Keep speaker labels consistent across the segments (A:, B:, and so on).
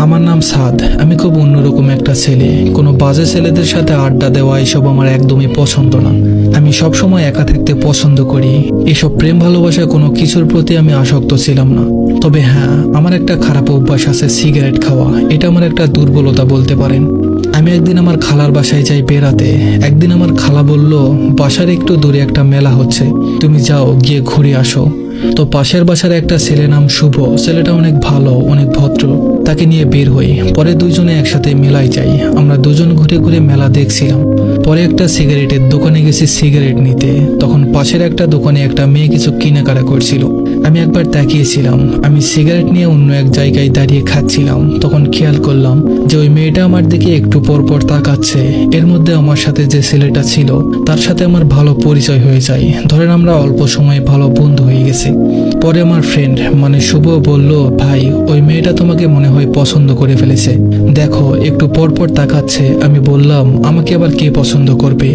A: আমার নাম সাদ। আমি খুব অন্যরকম একটা ছেলে। কোনো বাজে ছেলেদের সাথে আড্ডা দেওয়া এসব আমার একদমই পছন্দ না। আমি সবসময় একা থাকতে পছন্দ করি। এসব প্রেম ভালোবাসা কোনো কিছুর প্রতি আমি আসক্ত ছিলাম না। তবে হ্যাঁ, আমার একটা খারাপ অভ্যাস আছে, সিগারেট খাওয়া। এটা আমার একটা দুর্বলতা বলতে পারেন। আমি একদিন আমার খালার বাসায় যাই বেড়াতে। একদিন আমার খালা বলল, বাসার একটু দূরে একটা মেলা হচ্ছে, তুমি যাও, গিয়ে ঘুরে আসো। তো পাশের বাসার একটা ছেলে নাম শুভ। ছেলেটা অনেক ভালো, অনেক ভদ্র। তাকে নিয়ে বের হই। পরে দুজনে একসাথে মেলায় যাই। আমরা দুজন ঘুরে ঘুরে মেলা দেখছিলাম। পরে একটা সিগারেটের দোকানে গেছি সিগারেট নিতে। তখন পাশের একটা দোকানে একটা মেয়ে কিছু কেনাকাটা করছিল। আমি একবার তাকিয়েছিলাম। আমি সিগারেট নিয়ে অন্য এক জায়গায় দাঁড়িয়ে খাচ্ছিলাম। তখন খেয়াল করলাম যে ওই মেয়েটা আমার দিকে একটু পর পর তাকাচ্ছে। এর মধ্যে আমার সাথে যে ছেলেটা ছিল তার সাথে আমার ভালো পরিচয় হয়ে যায়। ধরেন আমরা অল্প সময়ে ভালো বন্ধু হয়ে গেছি। পরে আমার ফ্রেন্ড মানে শুভ বলল, ভাই ওই মেয়েটা তোমাকে মনে হয় পছন্দ করে ফেলেছে, দেখো একটু পর পর তাকাচ্ছে। আমি বললাম, আমাকে আবার কে পছন্দ করবে?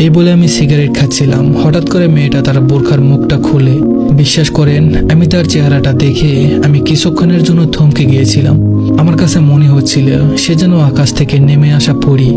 A: এই বলে আমি সিগারেট খাচ্ছিলাম। হঠাৎ করে মেয়েটা তার বোরখার মুখটা খুলে। বিশ্বাস করেন, আমি তার চেহারাটা দেখে আমি কিছুক্ষণের জন্য থমকে গিয়েছিলাম। আমার কাছে মনে হচ্ছিল সে যেন আকাশ থেকে নেমে আসা পরী।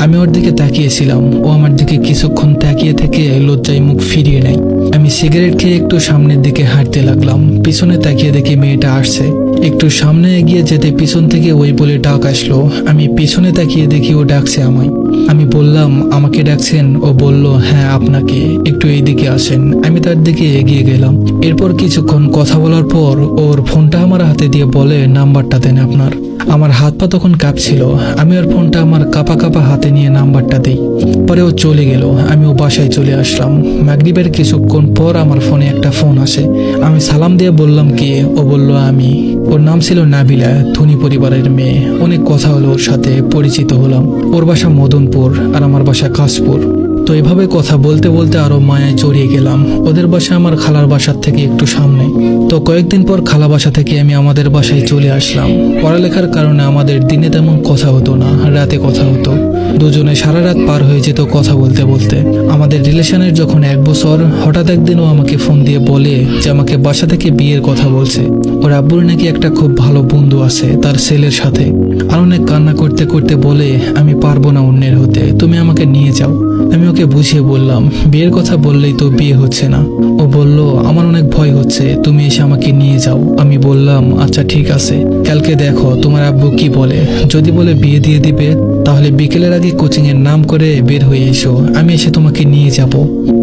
A: আমি ওর দিকে তাকিয়েছিলাম। ও আমার দিকে কিছুক্ষণ তাকিয়ে থেকে লজ্জায় মুখ ফিরিয়ে নেয়। আমি সিগারেট খেয়ে একটু সামনের দিকে হাঁটতে লাগলাম। পিছনে তাকিয়ে দেখি মেয়েটা আসছে। একটু সামনে এগিয়ে যেতে পিছন থেকে ওই বলে ডাক আসলো। আমি পিছনে তাকিয়ে দেখি ও ডাকছে আমায়। আমি বললাম, আমাকে ডাকছেন? ও বলল, হ্যাঁ আপনাকে, একটু এইদিকে আসেন। আমি তার দিকে এগিয়ে গেলাম। এরপর কিছুক্ষণ কথা বলার পর ওর ফোনটা আমার হাতে দিয়ে বলে, নাম্বারটা দেন আপনার। আমার হাত পা তখন কাঁপছিল। আমি ওর ফোনটা আমার কাঁপা কাঁপা হাতে নিয়ে নাম্বারটা দিই। পরে ও চলে গেল। আমি ও বাসায় চলে আসলাম। মাগরিবের কিছুক্ষণ পর আমার ফোনে একটা ফোন আসে। আমি সালাম দিয়ে বললাম, কে? ও বলল, আমি। ওর নাম ছিল নাবিলা, ধনী পরিবারের মেয়ে। অনেক কথা হলো ওর সাথে, পরিচিত হলাম। ওর বাসা মদনপুর আর আমার বাসা কাশপুর। তো এভাবে কথা বলতে বলতে আরো মায়ায় জড়িয়ে গেলাম। ওদের বাসা আমার খালার বাসার থেকে একটু সামনে। তো কয়েকদিন পর খালা বাসা থেকে আমি আমাদের বাসায় চলে আসলাম। পড়ালেখার কারণে আমাদের দিনে তেমন কথা হতো না, রাতে কথা হতো। দুজনে সারা রাত পার হয়ে যেত কথা বলতে বলতে। আমাদের রিলেশনের যখন 1 বছর, হঠাৎ একদিন ও আমাকে ফোন দিয়ে বলে যে আমাকে বাসা থেকে বিয়ের কথা বলছে। ওর আব্বুর নাকি একটা খুব ভালো বন্ধু আছে তার ছেলের সাথে। আর অনেক কান্না করতে করতে বলে, আমি পারবো না অন্যের হতে, তুমি আমাকে নিয়ে যাও। আমি ওকে বুঝিয়ে বললাম, বিয়ের কথা বললেই তো বিয়ে হচ্ছে না। ও বলল, আমার অনেক ভয় হচ্ছে, তুমি এসে আমাকে নিয়ে যাও। আমি বললাম, আচ্ছা ঠিক আছে, কালকে দেখো তোমার আব্বু কি বলে। যদি বলে বিয়ে দিয়ে দিবে, তাহলে বিকেলের আগে কোচিং এর নাম করে বের হয়ে এসো, আমি এসে তোমাকে নিয়ে যাব।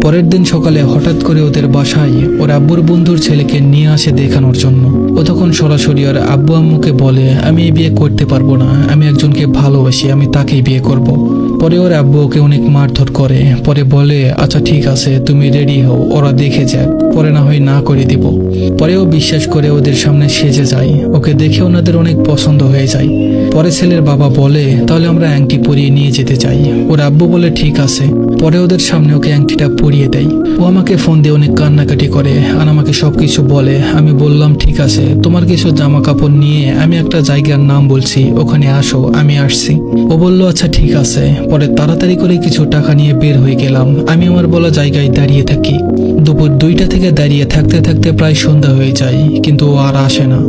A: পরের দিন সকালে হঠাৎ করে ওদের বাসায় ওর আব্বুর বন্ধুর ছেলেকে নিয়ে আসে দেখানোর জন্য। ও তখন সরাসরি ওর আব্বু আম্মুকে বলে, আমি এই বিয়ে করতে পারবো না, আমি একজনকে ভালোবাসি, আমি তাকেই বিয়ে করব। পরে ওর আব্বু ওকে অনেক মারধর করে। পরে বলে, আচ্ছা ঠিক আছে, তুমি রেডি হও, ওরা দেখে যাক, পরে না হয় না করে দিব। পরে ও বিশ্বাস করে ওদের সামনে সেজে যায়। ওকে দেখে ওনাদের অনেক পছন্দ হয়ে যায়। পরে ছেলের বাবা বলে, তাহলে আমরা আংটি পরিয়ে নিয়ে যেতে চাই। ওর আব্বু বলে, ঠিক আছে। পরে ওদের সামনে ওকে আংটিটা পরিয়ে দেয়। ও আমাকে ফোন দিয়ে অনেক কান্নাকাটি করে আর আমাকে সবকিছু বলে। আমি বললাম, ঠিক আছে, তোমার কিছু জামা কাপড় নিয়ে আমি একটা জায়গার নাম বলছি, ওখানে আসো, আমি আসছি। ও বলল, আচ্ছা ঠিক আছে। পরে তাড়াতাড়ি করে কিছু টাকা নিয়ে বের হয়ে গেলাম। আমি আমার বলা জায়গায় দাঁড়িয়ে থাকি। দুপুর 2টা থেকে দাঁড়িয়ে থাকতে থাকতে প্রায় সন্ধ্যা হয়ে যায়, কিন্তু ও আর আসে না।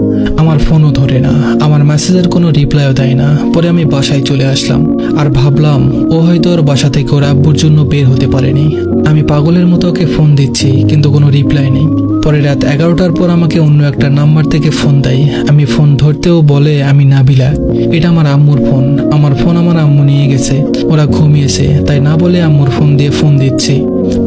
A: আমার ফোনও ধরে না, আমার মেসেজের কোনো রিপ্লাইও দেয় না। পরে আমি বাসায় চলে আসলাম আর ভাবলাম ও হয়তো ওর বাসা থেকে ওর আব্বুর জন্য বের হতে পারেনি। আমি পাগলের মতো ওকে ফোন দিচ্ছি, কিন্তু কোনো রিপ্লাই নেই। পরে রাত 11টার পর আমাকে অন্য একটা নাম্বার থেকে ফোন দেয়। আমি ফোন ধরতেও বলে, আমি নাবিলা, এটা আমার আম্মুর ফোন। আমার ফোন আমার আম্মু নিয়ে গেছে, ওরা ঘুমিয়েছে, তাই না বলে আম্মুর ফোন দিয়ে ফোন দিচ্ছি।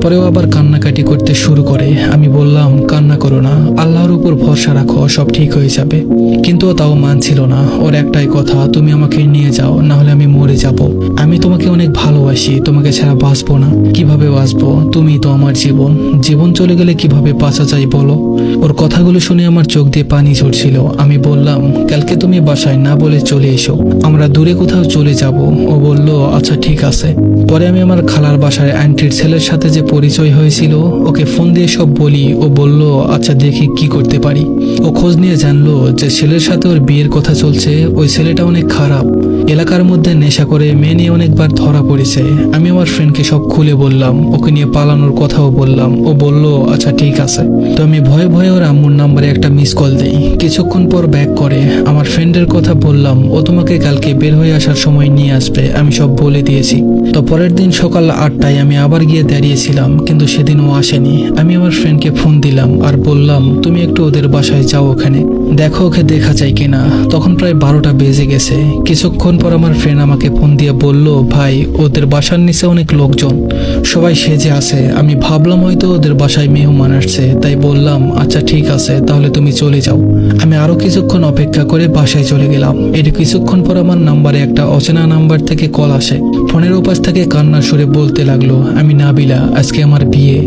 A: পরেও আবার কান্নাকাটি করতে শুরু করে। আমি বললাম, কান্না করো না, আল্লাহর উপর ভরসা রাখো, সব ঠিক হয়ে যাবে। কিন্তু ও তাও মানছিল না। ওর একটাই কথা, তুমি আমাকে নিয়ে যাও, না হলে আমি মরে যাব। আমি তোমাকে অনেক ভালোবাসি, তোমাকে ছাড়া বাঁচবো না। কিভাবে বাঁচবো? তুমি তো আমার জীবন। জীবন চলে গেলে কিভাবে বাঁচা যায় বলো? ওর কথাগুলো শুনে আমার চোখ দিয়ে পানি ঝরছিল। আমি বললাম, কালকে তুমি বাসায় না বলে চলে এসো, আমরা দূরে কোথাও চলে যাব। ও বলল, আচ্ছা ঠিক আছে। পরে আমি আমার খালার বাসায় আন্টির ছেলের সাথে যে পরিচয় হয়েছিল ওকে ফোন দিয়ে সব বলি। ও বলল, আচ্ছা দেখি কি করতে পারি। ও খোঁজ নিয়ে জানলো যে ছেলের সাথে ওর বিয়ের কথা চলছে। ওই ছেলেটা অনেক খারাপ, এলাকার মধ্যে নেশা করে মেয়ে নিয়ে অনেকবার ধরা পড়েছে। আমি আমার ফ্রেন্ডকে সব খুলে বললাম, ওকে নিয়ে পালানোর কথাও বললাম। ও বলল, আচ্ছা ঠিক আছে। তো আমি ভয়ে ভয়ে ওর আম্মুর নাম্বারে একটা মিস কল দেই। কিছুক্ষণ পর ব্যাক করে আমার ফ্রেন্ডের কথা বললাম, ও তোমাকে কালকে বের হয়ে আসার সময় নিয়ে আসবে, আমি সব বলে দিয়েছি। তো পরের দিন সকাল 8টায় আমি আবার গিয়ে দাঁড়িয়েছিলাম, কিন্তু সেদিন ও আসেনি। আমি আমার ফ্রেন্ডকে ফোন দিলাম আর বললাম, তুমি একটু ওদের বাসায় যাও, ওখানে দেখো ওকে দেখা যায় কিনা। তখন প্রায় 12টা বেজে গেছে। কিছুক্ষণ পর আমার ফ্রেন্ড আমাকে ফোন দিয়ে বলল, ভাই ওদের বাসার নিচে অনেক লোকজন, সবাই সেজে আছে। আমি ভাবলাম হয়তো ওদের বাসায় মেহমান আসছে, তাই বললাম আচ্ছা ঠিক আছে, তাহলে তুমি চলে যাও। আমি আরো কিছুক্ষণ অপেক্ষা করে বাসায় চলে গেলাম। এর কিছুক্ষণ পর আমার নাম্বারে একটা অচেনা নাম্বার থেকে কল আসে। ফোনের ওপাশ থেকে কান্নার সুরে বলতে লাগলো, আমি নাবিলা, আজকে আমার বিয়ে।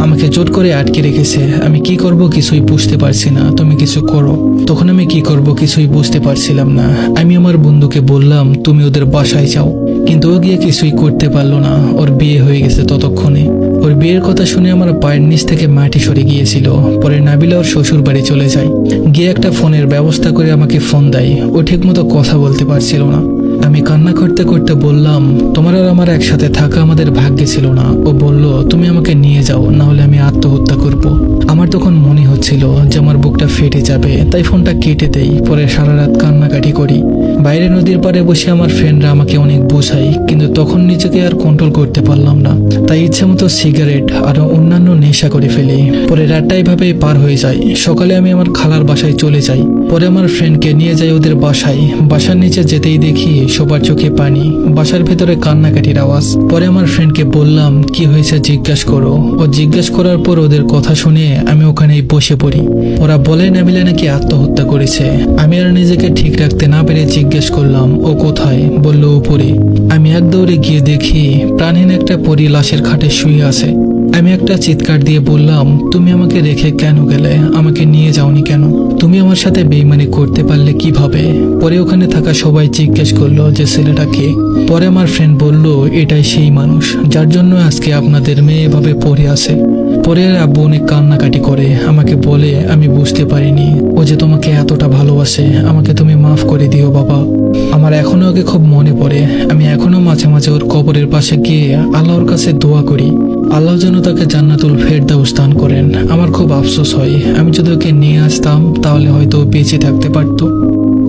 A: আমাকে জোর করে আটকে রেখেছে। আমি কি করব কিছুই বুঝতে পারছি না, তুমি কিছু করো। তখন আমি কি করব কিছুই বুঝতে পারছিলাম না। আমি আমার বন্ধুকে বললাম, তুমি ওদের বাসায় যাও, কিন্তু ও গিয়ে কিছুই করতে পারলো না। ওর বিয়ে হয়ে গেছে ততক্ষণে। ওর বিয়ের কথা শুনে আমার পায়ের নিচ থেকে মাটি সরে গিয়েছিল। পরে নাবিলা ওর শ্বশুর বাড়ি চলে যায়। গিয়ে একটা ফোনের ব্যবস্থা করে আমাকে ফোন দেয়। ও ঠিকমতো কথা বলতে পারছিল না। আমি কান্না করতে করতে বললাম, তোমার আর আমার একসাথে থাকা আমাদের ভাগ্যে ছিল না। ও বলল, তুমি আমাকে নিয়ে যাও, না হলে আমি আত্মহত্যা করব। আমার তখন মনে হচ্ছিল যে আমার বুকটা ফেটে যাবে, তাই ফোনটা কেটে দেই। পরে সারা রাত কান্নাকাটি করি। বাইরে নদীর পাড়ে বসে আমার ফ্রেন্ডরা আমাকে অনেক বোঝায়, কিন্তু তখন নিজেকে আর কন্ট্রোল করতে পারলাম না। তাই ইচ্ছে মতো সিগারেট আর অন্যান্য নেশা করে ফেলি। পরে রাতটা এইভাবেই পার হয়ে যায়। সকালে আমি আমার খালার বাসায় চলে যাই। পরে আমার ফ্রেন্ডকে নিয়ে যাই ওদের বাসায়। বাসার নিচে যেতেই দেখি সবার চোখে পানি, বাসার ভেতরে কান্নাকাটির আওয়াজ। পরে আমার ফ্রেন্ডকে বললাম, কি হয়েছে জিজ্ঞেস করো। ও জিজ্ঞেস করার পর ওদের কথা শুনে আমি ওখানেই বসে পড়ি। ওরা বলে নাবিলা নাকি আত্মহত্যা করেছে। আমি আর নিজেকে ঠিক রাখতে না পেরে জিজ্ঞেস করলাম, ও কোথায়? বলল উপরে। আমি এক দৌড়ে গিয়ে দেখি প্রাণহীন একটা পরী লাশের খাটে শুয়ে আছে। আমি একটা চিৎকার দিয়ে বললাম, তুমি আমাকে রেখে কেন গেলে? আমাকে নিয়ে যাওনি কেন? তুমি আমার সাথে বেইমানি করতে পারলে কিভাবে? পরে ওখানে থাকা সবাই জিজ্ঞেস করলো যে ছেলেটা কে। পরে আমার ফ্রেন্ড বলল, এটাই সেই মানুষ যার জন্য আজকে আপনাদের মেয়ে এভাবে পড়ে আছে। পরে আব্বু অনেক কান্নাকাটি করে। আমাকে বলে, আমি বুঝতে পারিনি ও যে তোমাকে এতটা ভালোবাসে। আমাকে তুমি মাফ করে দিও বাবা। আমার এখনো ওকে খুব মনে পড়ে। আমি এখনো মাঝে মাঝে ওর কবরের পাশে গিয়ে আল্লাহর কাছে দোয়া করি, আল্লাহ যেন তাকে জান্নাতুল ফেরদাউস দান করেন। আমার খুব আফসোস হয়, আমি যদি ওকে নিয়ে আসতাম তাহলে হয়তো বেঁচে থাকতে পারতো।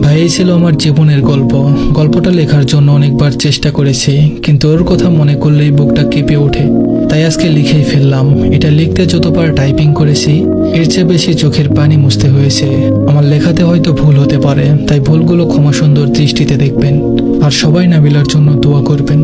A: ভাই, এই ছিল আমার জীবনের গল্প। গল্পটা লেখার জন্য অনেকবার চেষ্টা করেছি, কিন্তু ওর কথা মনে করলেই বুকটা কেঁপে ওঠে। তাই আজকে লিখেই ফেললাম। এটা লিখতে যতবার টাইপিং করেছি এর চেয়ে বেশি চোখের পানি মুছতে হয়েছে। আমার লেখাতে হয়তো ভুল হতে পারে, তাই ভুলগুলো ক্ষমা সুন্দর দৃষ্টিতে দেখবেন। আর সবাই নাবিলার জন্য দোয়া করবেন।